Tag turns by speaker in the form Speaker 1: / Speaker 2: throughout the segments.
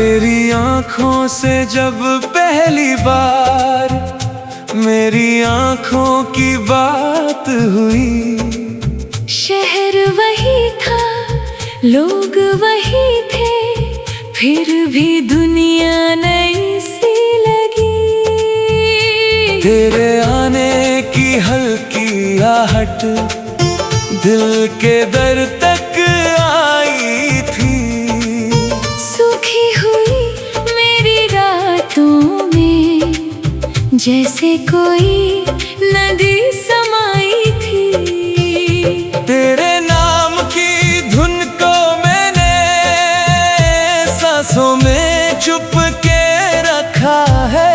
Speaker 1: तेरी आँखों से जब पहली बार मेरी आँखों की बात हुई,
Speaker 2: शहर वही था, लोग वही थे, फिर भी दुनिया नई सी लगी।
Speaker 1: तेरे आने की हल्की आहट दिल के दर तक आई थी।
Speaker 2: सूखी हुई मेरी रातों में जैसे कोई नदी समाई थी।
Speaker 1: तेरे नाम की धुन को मैंने सांसों में चुप के रखा है।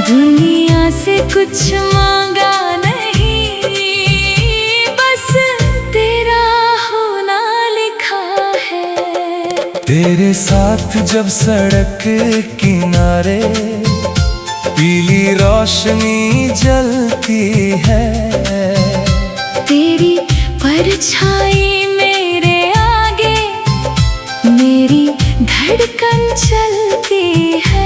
Speaker 2: दुनिया से कुछ मांगा नहीं, बस तेरा होना लिखा है।
Speaker 1: तेरे साथ जब सड़क किनारे पीली रोशनी जलती है,
Speaker 2: तेरी परछाई मेरे आगे मेरी धड़कन चलती है।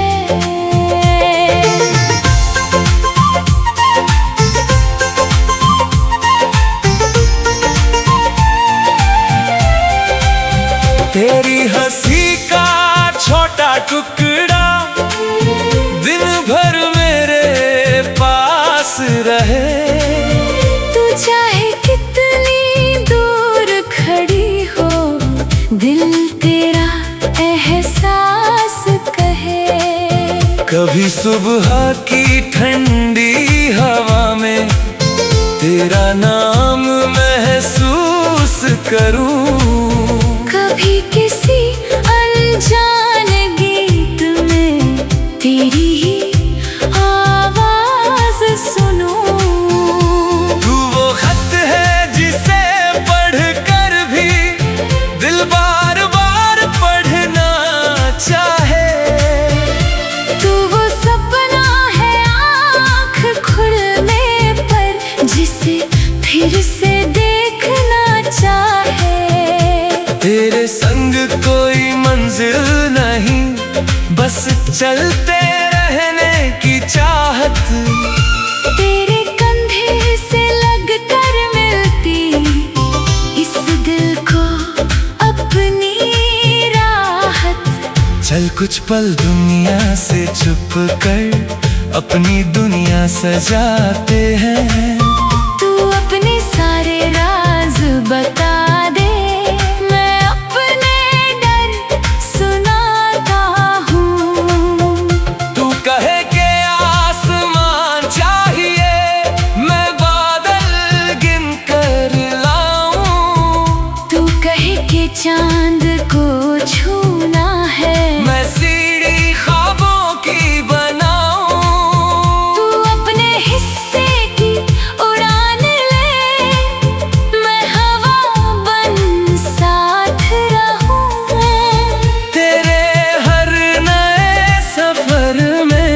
Speaker 1: तेरी हंसी का छोटा टुकड़ा दिन भर मेरे पास रहे।
Speaker 2: तू चाहे कितनी दूर खड़ी हो, दिल तेरा एहसास कहे।
Speaker 1: कभी सुबह की ठंडी हवा में तेरा नाम महसूस करूं।
Speaker 2: कभी किसी अनजान गीत में तेरी ही आवाज सुनूं।
Speaker 1: तू वो खत है जिसे पढ़कर भी दिल बार बार पढ़ना चाहे।
Speaker 2: तू वो सपना है आँख खुलने पर जिसे फिर से देखना चाहे।
Speaker 1: तेरे संग कोई मंजिल नहीं, बस चलते रहने की चाहत।
Speaker 2: तेरे कंधे से लगकर मिलती इस दिल को अपनी राहत।
Speaker 1: चल कुछ पल दुनिया से छुप कर अपनी दुनिया सजाते हैं।
Speaker 2: तू अपने सारे राज बता दे, मैं अपने डर सुनाता हूँ।
Speaker 1: तू कहे के आसमान चाहिए, मैं बादल गिन कर लाऊं।
Speaker 2: तू कहे के चांद को छूना है,
Speaker 1: मैं सीढ़ी ख्वाबों की बनाऊं।
Speaker 2: तू अपने हिस्से की उड़ान ले, मैं हवा बन साथ रहूं।
Speaker 1: तेरे हर नए सफर में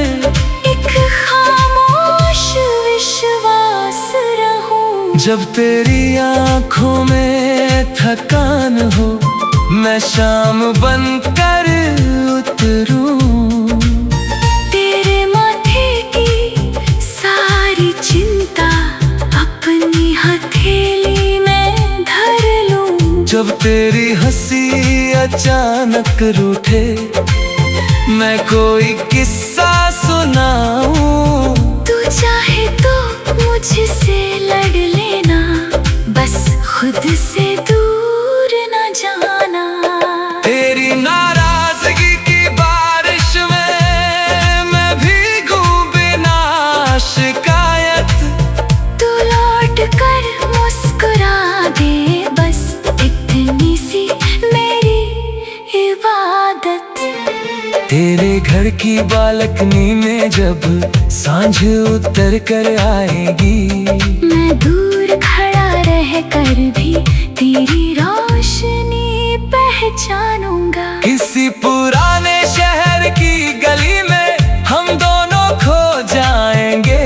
Speaker 2: एक खामोश विश्वास रहूं।
Speaker 1: जब तेरी आँखों में थकान हो, मैं शाम बनकर उतरूं।
Speaker 2: तेरे माथे की सारी चिंता अपनी हथेली में धर लूं।
Speaker 1: जब तेरी हंसी अचानक रूठे, मैं कोई किस्सा सुनाऊं।
Speaker 2: तू चाहे तो मुझसे लड़ लेना, बस खुद से दूर न जाना।
Speaker 1: तेरी नाराजगी की बारिश में मैं भीगूं बिना शिकायत।
Speaker 2: तू लौट कर मुस्कुरा दे, बस इतनी सी मेरी इबादत।
Speaker 1: तेरे घर की बालकनी में जब सांझ उतर कर आएगी,
Speaker 2: मैं दूर खड़ा रह कर भी तेरी रोशनी पहचानूंगा।
Speaker 1: किसी पुराने शहर की गली में हम दोनों खो जाएंगे।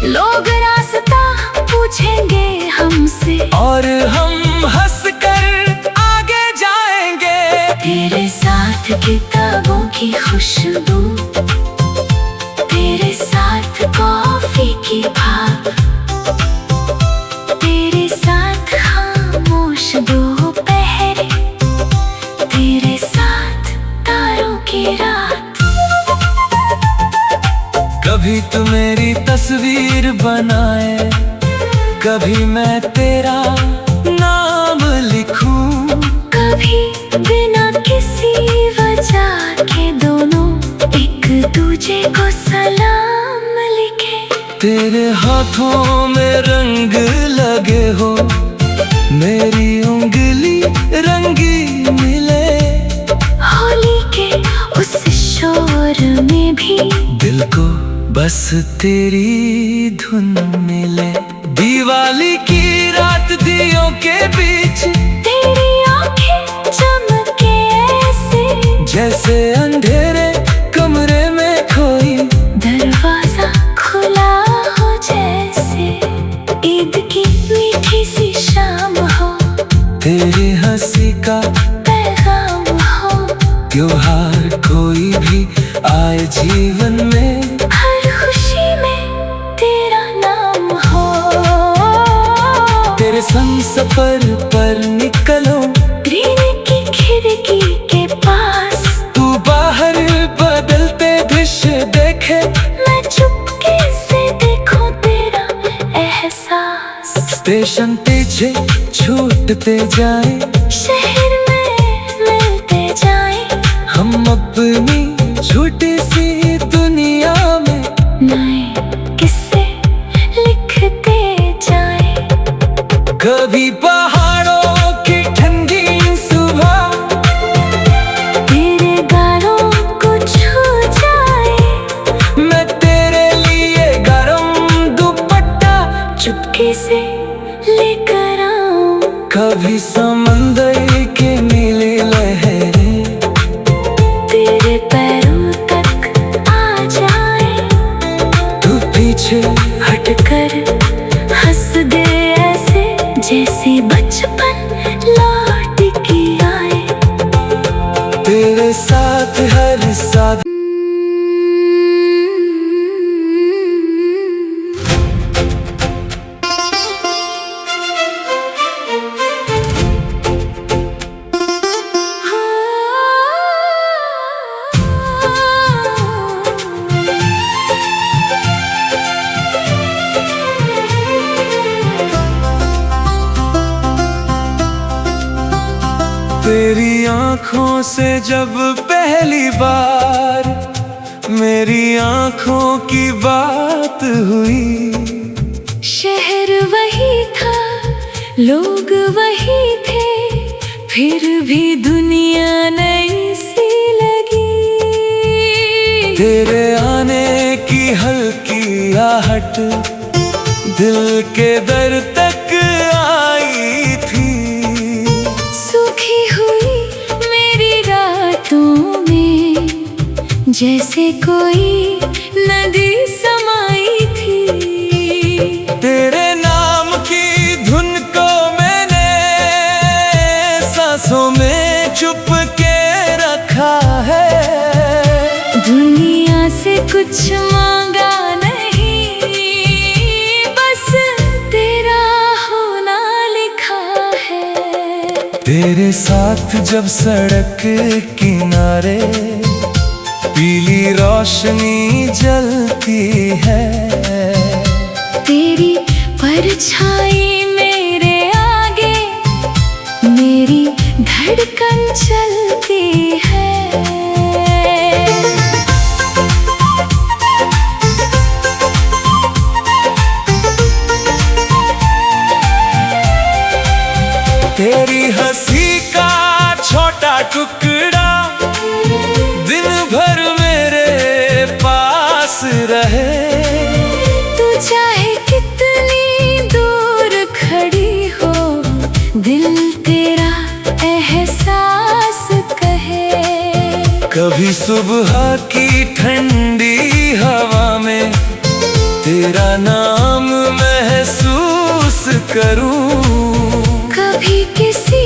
Speaker 2: लोग रास्ता पूछेंगे हमसे
Speaker 1: और हम हंस कर आगे जाएंगे।
Speaker 2: तेरे साथ की खुशबू, तेरे साथ कॉफी की भाप, तेरे साथ खामोश दोपहर, तेरे साथ तारों की रात।
Speaker 1: कभी तू मेरी तस्वीर बनाए, कभी मैं तेरा नाम लिखूं,
Speaker 2: कभी बिना किसी वजह के दोनों एक दूजे को सलाम लिखे।
Speaker 1: तेरे हाथों में रंग लगे हो, मेरी उंगली रंगी मिले,
Speaker 2: होली के उस शोर में भी
Speaker 1: दिल को बस तेरी धुन मिले। दिवाली की रात दियों के बीच
Speaker 2: तेरी आंखें चमके ऐसे,
Speaker 1: जैसे अंधेरे कमरे में कोई
Speaker 2: दरवाजा खुला हो जैसे। ईद की मीठी सी शाम हो,
Speaker 1: तेरी हंसी का
Speaker 2: पैगाम हो,
Speaker 1: त्योहार कोई भी आए जीवन में,
Speaker 2: हर खुशी में तेरा नाम हो।
Speaker 1: तेरे संग सफर पर निकलो,
Speaker 2: ग्रीन की खिड़की के पास,
Speaker 1: तू बाहर बदलते दृश्य देखे,
Speaker 2: मैं चुपके से देखूं तेरा एहसास।
Speaker 1: स्टेशन पीछे छूटते जाए,
Speaker 2: शहर में मिलते जाए,
Speaker 1: हम अपनी छोटी सी दुनिया में
Speaker 2: नए किस्से लिखते जाए।
Speaker 1: कभी पहाड़ों की ठंडी सुबह
Speaker 2: तेरे गालों को छू जाए,
Speaker 1: मैं तेरे लिए गरम दुपट्टा
Speaker 2: चुपके से लेकर आऊं।
Speaker 1: कभी समंदर की नीली लहरें
Speaker 2: तेरे पैरों तक आ जाए,
Speaker 1: तू पीछे
Speaker 2: हटकर हंस दे ऐसे, जैसे बचपन लौट के आए।
Speaker 1: तेरे साथ हर साथ तेरी आँखों से जब पहली बार मेरी आँखों की बात हुई,
Speaker 2: शहर वही था, लोग वही थे, फिर भी दुनिया नई सी लगी।
Speaker 1: तेरे आने की हल्की आहट दिल के दर तक आई थी,
Speaker 2: सूखी हुई मेरी रातों में जैसे कोई नदी समाई थी।
Speaker 1: तेरे नाम की धुन को मैंने सांसों में चुप के रखा है,
Speaker 2: दुनिया से कुछ मांगा नहीं, बस तेरा होना लिखा है।
Speaker 1: तेरे साथ जब सड़क किनारे पीली रोशनी जलती है,
Speaker 2: तेरी परछाई मेरे आगे, मेरी धड़कन चलती है।
Speaker 1: तेरी हंसी का छोटा टुकड़ा दिन भर मेरे पास रहे,
Speaker 2: तू चाहे कितनी दूर खड़ी हो, दिल तेरा एहसास कहे।
Speaker 1: कभी सुबह की ठंडी हवा में तेरा नाम महसूस करूं,
Speaker 2: कभी किसी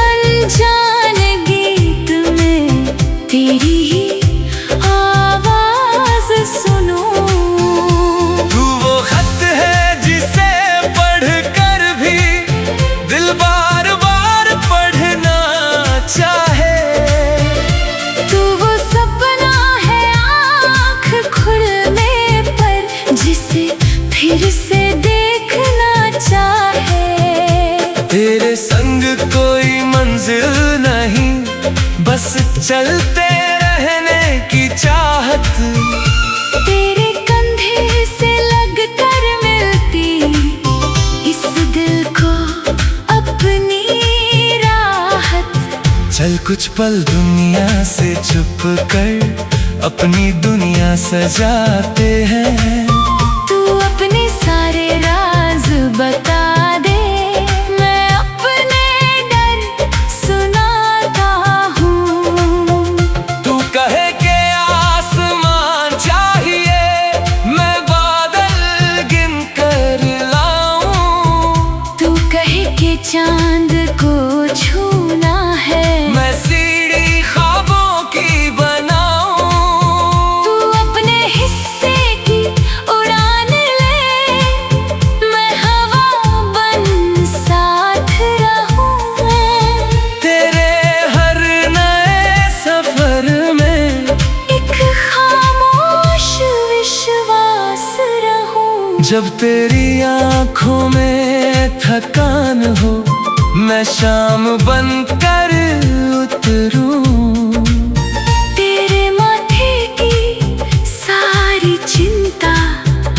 Speaker 2: अनजान गीत में तेरी ही
Speaker 1: चलते रहने की चाहत,
Speaker 2: तेरे कंधे से लगकर मिलती इस दिल को अपनी राहत।
Speaker 1: चल कुछ पल दुनिया से छुप कर अपनी दुनिया सजाते हैं।
Speaker 2: तू अपने सारे राज बता दे, मैं अपने डर सुनाता हूँ।
Speaker 1: तू कहे के आसमान चाहिए, मैं बादल गिन कर लाऊं।
Speaker 2: तू कहे के चांद को छूना है,
Speaker 1: मैं सीढ़ी ख्वाबों की बनाऊं।
Speaker 2: तू अपने हिस्से की उड़ान ले, मैं हवा बन साथ रहूं।
Speaker 1: तेरे हर नए सफर में
Speaker 2: एक खामोश विश्वास रहूं।
Speaker 1: जब तेरी आंखों में थकान हो, मैं शाम बनकर उतरूं।
Speaker 2: तेरे माथे की सारी चिंता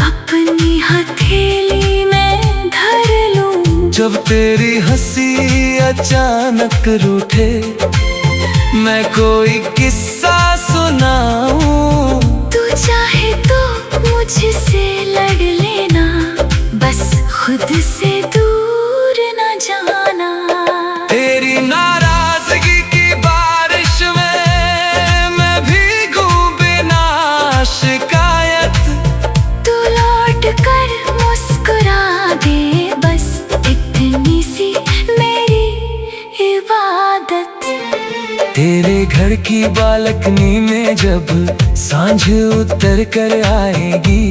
Speaker 2: अपनी हथेली में धर लूं।
Speaker 1: जब तेरी हंसी अचानक रूठे, मैं कोई किस्सा सुनाऊं।
Speaker 2: तू चाहे तो मुझसे लड़ लेना, बस खुद से दूर न जाना।
Speaker 1: तेरी नाराजगी की बारिश में मैं भीगूं बिना शिकायत।
Speaker 2: तू लौट कर मुस्कुरा दे, बस इतनी सी मेरी इबादत।
Speaker 1: तेरे घर की बालकनी में जब सांझ उतर कर आएगी,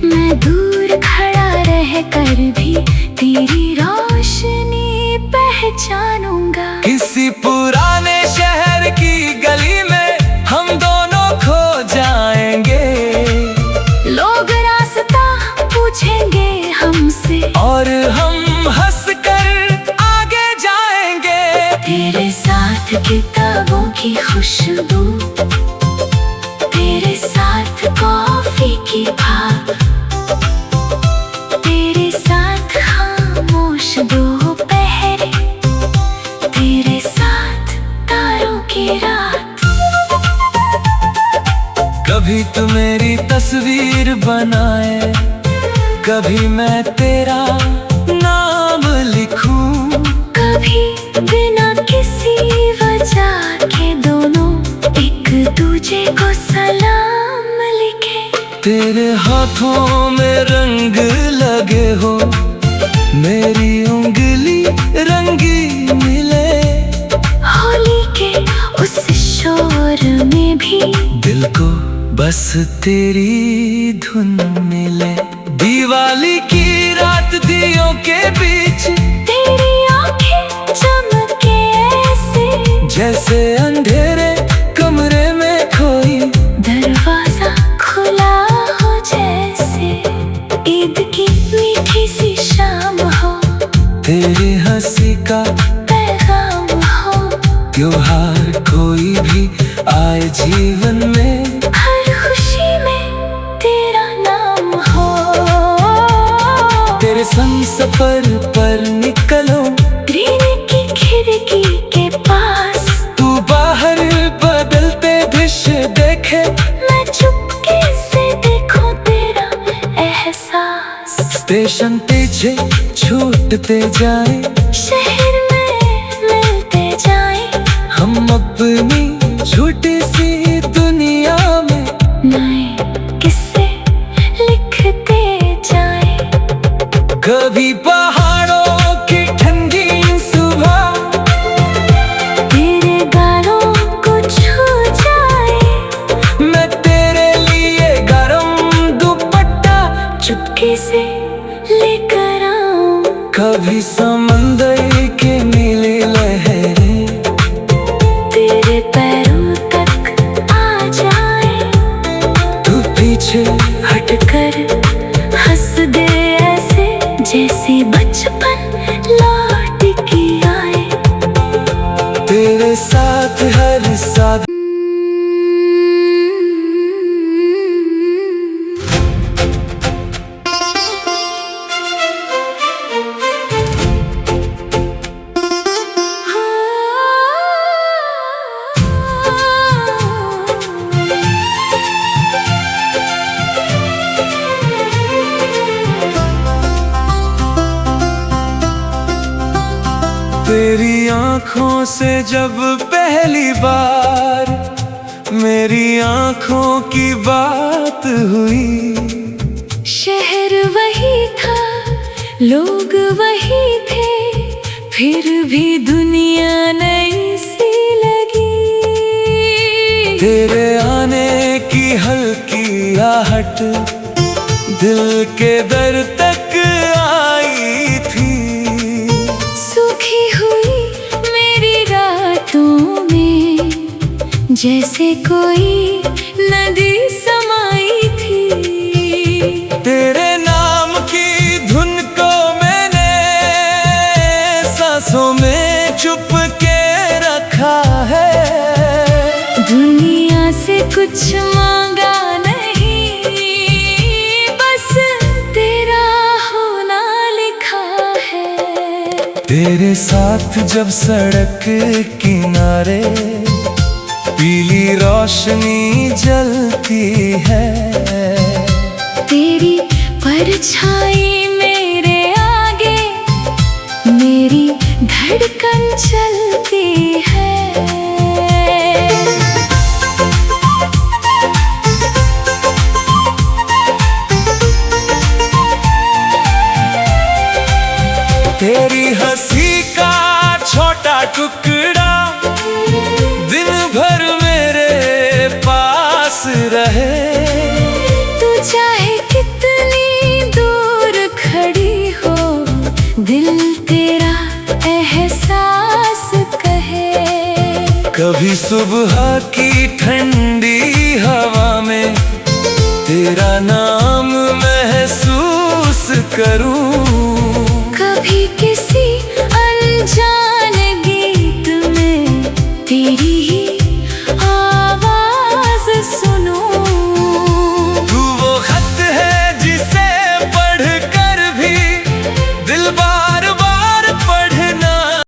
Speaker 2: मैं दूर खड़ा रह कर भी तेरी रोशनी पहचानूंगा।
Speaker 1: किसी पुराने शहर की गली में हम दोनों खो जाएंगे।
Speaker 2: लोग रास्ता पूछेंगे हमसे,
Speaker 1: और हम हंसकर आगे जाएंगे।
Speaker 2: तेरे साथ किताबों की खुशबू, तेरे साथ कॉफी की भाप, तेरे साथ खामोश दोपहर, तेरे साथ तारों की रात।
Speaker 1: कभी तू मेरी तस्वीर बनाए, कभी मैं तेरा नाम लिखूं।
Speaker 2: कभी बिना किसी वजह के दोनों एक दूजे को सलाम लिखे।
Speaker 1: तेरे हाथों में रंग लगे हो, मेरी उंगली रंगी मिले।
Speaker 2: होली के उस शोर में भी
Speaker 1: दिल को बस तेरी धुन मिले। दिवाली की रात दियों के बीच
Speaker 2: तेरी आंखें चमके ऐसे,
Speaker 1: जैसे अंधेरे कमरे में कोई
Speaker 2: दरवाजा खुला हो जैसे। ईद की मीठी सी शाम हो,
Speaker 1: तेरी हंसी का
Speaker 2: पैगाम हो।
Speaker 1: त्योहार कोई भी आए जीवन में,
Speaker 2: हर खुशी में तेरा नाम हो।
Speaker 1: तेरे संग सफर पर निकलो,
Speaker 2: ग्रीन की खिड़की के पास।
Speaker 1: तू बाहर बदलते दृश्य देखे,
Speaker 2: मैं चुपके से देखूं तेरा एहसास।
Speaker 1: स्टेशन पीछे छूटते जाए,
Speaker 2: शहर में मिलते जाए,
Speaker 1: हम अपनी छोटी सी दुनिया में
Speaker 2: नए किस्से लिखते जाए।
Speaker 1: कभी पहाड़ों की ठंडी सुबह
Speaker 2: तेरे गालों को छू जाए,
Speaker 1: मैं तेरे लिए गरम दुपट्टा
Speaker 2: चुपके से लेकर आऊं।
Speaker 1: कभी समंदर के नीली लहरें
Speaker 2: तेरे पैरों तक आ जाए,
Speaker 1: तू पीछे
Speaker 2: हटकर हंस दे ऐसे, जैसे बचपन लौट के आए।
Speaker 1: तेरे साथ हर साथ तेरी आंखों से जब पहली बार मेरी आंखों की बात हुई,
Speaker 2: शहर वही था, लोग वही थे, फिर भी दुनिया नई सी लगी।
Speaker 1: तेरे आने की हल्की आहट दिल के दर तक आई थी।
Speaker 2: सूखी हुई मेरी रातों में जैसे कोई नदी समाई थी।
Speaker 1: तेरे नाम की धुन को मैंने सांसों में चुप के रखा है।
Speaker 2: दुनिया से कुछ मांगा नहीं, बस तेरा होना लिखा है।
Speaker 1: तेरे साथ जब सड़क किनारे पीली रोशनी जलती है,
Speaker 2: तेरी परछाई मेरे आगे मेरी धड़कन चलती है।
Speaker 1: तेरी हंसी का छोटा टुकड़ा दिन भर मेरे पास रहे।
Speaker 2: तू चाहे कितनी दूर खड़ी हो, दिल तेरा एहसास कहे।
Speaker 1: कभी सुबह की ठंडी हवा में तेरा नाम महसूस करूं,
Speaker 2: कभी किसी अनजान गीत में तेरी ही आवाज सुनूं।